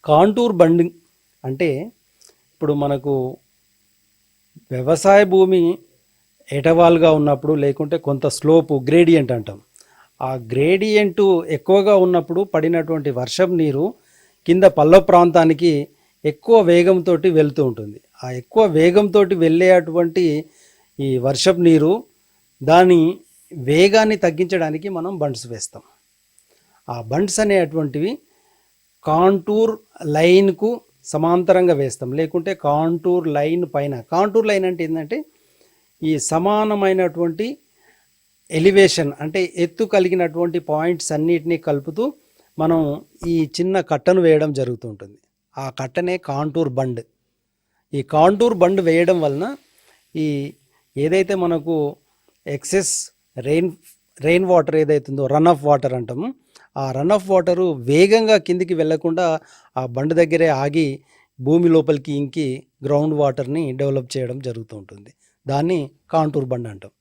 Contour bonding అంటే ఇప్పుడు మనకు వ్యవసాయ భూమి ఎటవాల్గా ఉన్నప్పుడు లేకుంటే కొంత స్లోపు గ్రేడియంట్ అంటాం. ఆ గ్రేడియంటు ఎక్కువగా ఉన్నప్పుడు పడినటువంటి వర్షం నీరు కింద పల్లవ ప్రాంతానికి ఎక్కువ వేగంతో వెళ్తూ ఉంటుంది. ఆ ఎక్కువ వేగంతో వెళ్ళేటువంటి ఈ వర్షపు నీరు దాని వేగాన్ని తగ్గించడానికి మనం బండ్స్ వేస్తాం. ఆ బండ్స్ అనేటువంటివి కాంటూర్ లైన్కు సమాంతరంగా వేస్తాం, లేకుంటే కాంటూర్ లైన్ పైన. కాంటూర్ లైన్ అంటే ఏంటంటే ఈ సమానమైనటువంటి ఎలివేషన్ అంటే ఎత్తు కలిగినటువంటి పాయింట్స్ అన్నిటినీ కలుపుతూ మనం ఈ చిన్న కట్టను వేయడం జరుగుతూ ఉంటుంది. ఆ కట్టనే కాంటూర్ బండ్. ఈ కాంటూర్ బండ్ వేయడం వలన ఈ ఏదైతే మనకు ఎక్సెస్ రెయిన్ వాటర్ ఏదైతుందో రన్ ఆఫ్ వాటర్ అంటాము, ఆ రన్ ఆఫ్ వాటరు వేగంగా కిందికి వెళ్లకుండా ఆ బండ్ దగ్గరే ఆగి భూమి లోపలికి ఇంకి గ్రౌండ్ వాటర్ని డెవలప్ చేయడం జరుగుతూ ఉంటుంది. దాన్ని కాంటూర్ బండ్ అంటాం.